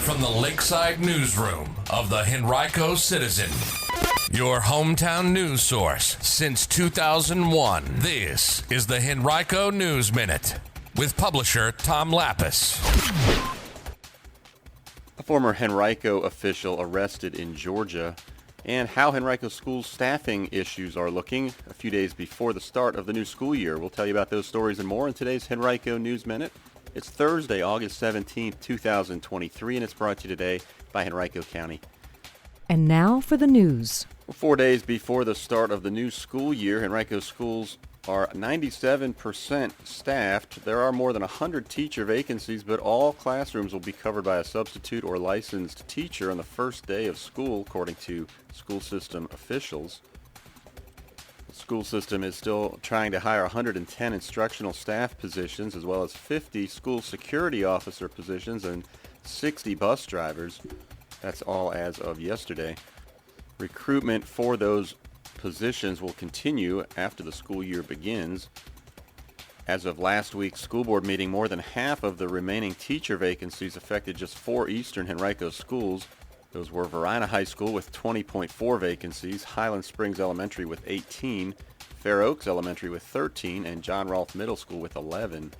from the Lakeside Newsroom of the Henrico Citizen, your hometown news source since 2001. This is the Henrico News Minute with publisher Tom Lapis. A former Henrico official arrested in Georgia, and how Henrico schools' staffing issues are looking a few days before the start of the new school year. We'll tell you about those stories and more in today's Henrico News Minute. It's Thursday, August 17th, 2023, and it's brought to you today by Henrico County. And now for the news. 4 days before the start of the new school year, Henrico schools are 97% staffed. There are more than 100 teacher vacancies, but all classrooms will be covered by a substitute or licensed teacher on the first day of school, according to school system officials. The school system is still trying to hire 110 instructional staff positions, as well as 50 school security officer positions and 60 bus drivers. That's all as of yesterday. Recruitment for those positions will continue after the school year begins. As of last week's school board meeting, more than half of the remaining teacher vacancies affected just 4 eastern Henrico schools. Those were Varina High School with 20.4 vacancies, Highland Springs Elementary with 18, Fair Oaks Elementary with 13, and John Rolfe Middle School with 11.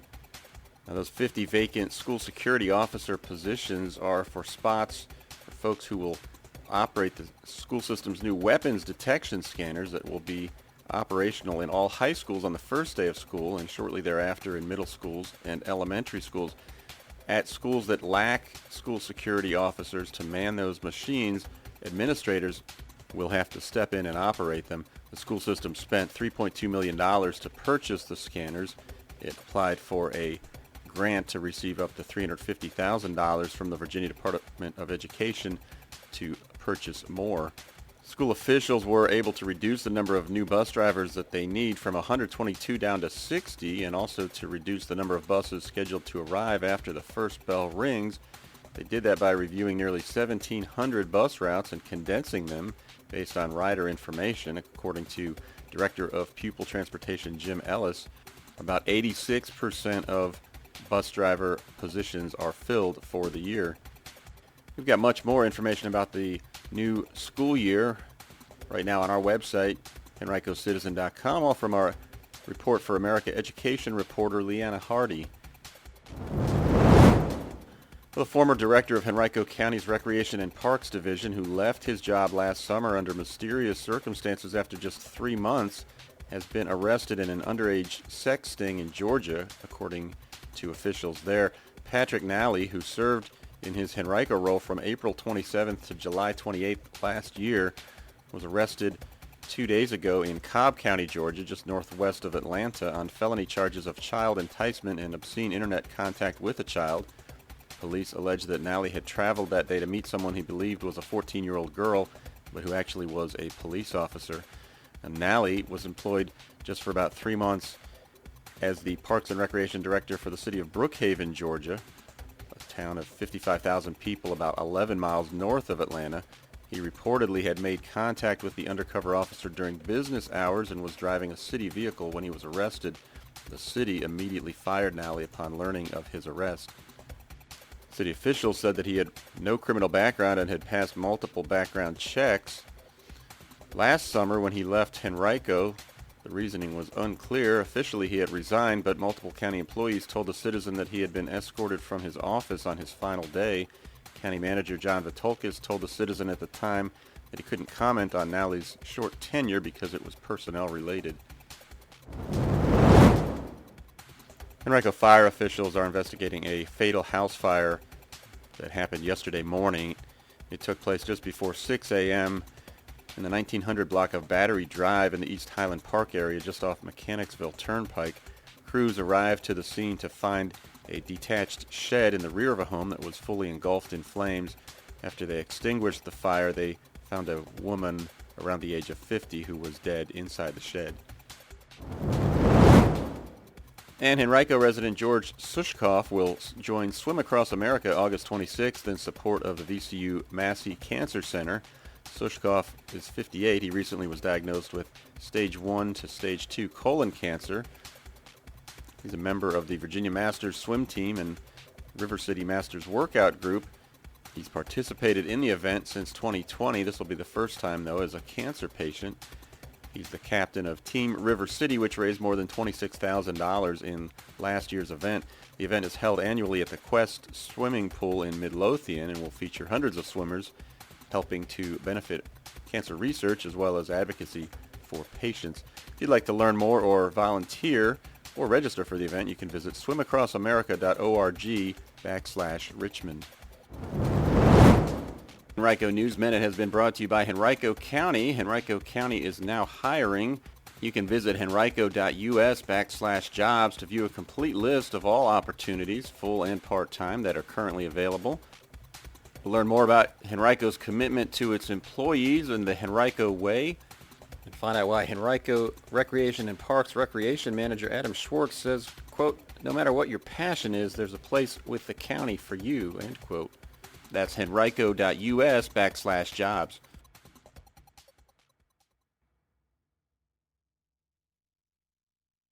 Now, those 50 vacant school security officer positions are for spots for folks who will operate the school system's new weapons detection scanners that will be operational in all high schools on the first day of school and shortly thereafter in middle schools and elementary schools. At schools that lack school security officers to man those machines, administrators will have to step in and operate them. The school system spent $3.2 million to purchase the scanners. It applied for a grant to receive up to $350,000 from the Virginia Department of Education to purchase more. School officials were able to reduce the number of new bus drivers that they need from 122 down to 60, and also to reduce the number of buses scheduled to arrive after the first bell rings. They did that by reviewing nearly 1,700 bus routes and condensing them based on rider information. According to Director of Pupil Transportation Jim Ellis, about 86% of bus driver positions are filled for the year. We've got much more information about the new school year right now on our website, henricocitizen.com, all from our Report for America education reporter Leanna Hardy. The former director of Henrico County's Recreation and Parks Division, who left his job last summer under mysterious circumstances after just 3 months, has been arrested in an underage sex sting in Georgia, according to officials there. Patrick Nally, who served in his Henrico role from April 27th to July 28th last year, was arrested 2 days ago in Cobb County, Georgia, just northwest of Atlanta, on felony charges of child enticement and obscene internet contact with a child. Police allege that Nally had traveled that day to meet someone he believed was a 14-year-old girl, but who actually was a police officer. And Nally was employed just for about 3 months as the Parks and Recreation Director for the city of Brookhaven, Georgia, a town of 55,000 people about 11 miles north of Atlanta. He reportedly had made contact with the undercover officer during business hours and was driving a city vehicle when he was arrested. The city immediately fired Nally upon learning of his arrest. City officials said that he had no criminal background and had passed multiple background checks. Last summer, when he left Henrico, the reasoning was unclear. Officially, he had resigned, but multiple county employees told the Citizen that he had been escorted from his office on his final day. County Manager John Vitolkis told the Citizen at the time that he couldn't comment on Nally's short tenure because it was personnel related. Henrico fire officials are investigating a fatal house fire that happened yesterday morning. It took place just before 6 a.m. in the 1900 block of Battery Drive in the East Highland Park area just off Mechanicsville Turnpike. Crews arrived to the scene to find a detached shed in the rear of a home that was fully engulfed in flames. After they extinguished the fire, they found a woman around the age of 50 who was dead inside the shed. And Henrico resident George Sushkoff will join Swim Across America August 26th in support of the VCU Massey Cancer Center. Sushkoff is 58. He recently was diagnosed with stage 1 to stage 2 colon cancer. He's a member of the Virginia Masters swim team and River City Masters workout group. He's participated in the event since 2020. This will be the first time, though, as a cancer patient. He's the captain of Team River City, which raised more than $26,000 in last year's event. The event is held annually at the Quest Swimming Pool in Midlothian and will feature hundreds of swimmers helping to benefit cancer research as well as advocacy for patients. If you'd like to learn more or volunteer or register for the event, you can visit swimacrossamerica.org/Richmond. Henrico News Minute has been brought to you by Henrico County. Henrico County is now hiring. You can visit henrico.us/jobs to view a complete list of all opportunities, full and part-time, that are currently available. To learn more about Henrico's commitment to its employees and the Henrico Way, and find out why Henrico Recreation and Parks Recreation Manager Adam Schwartz says, quote, "No matter what your passion is, there's a place with the county for you," end quote. That's henrico.us/jobs.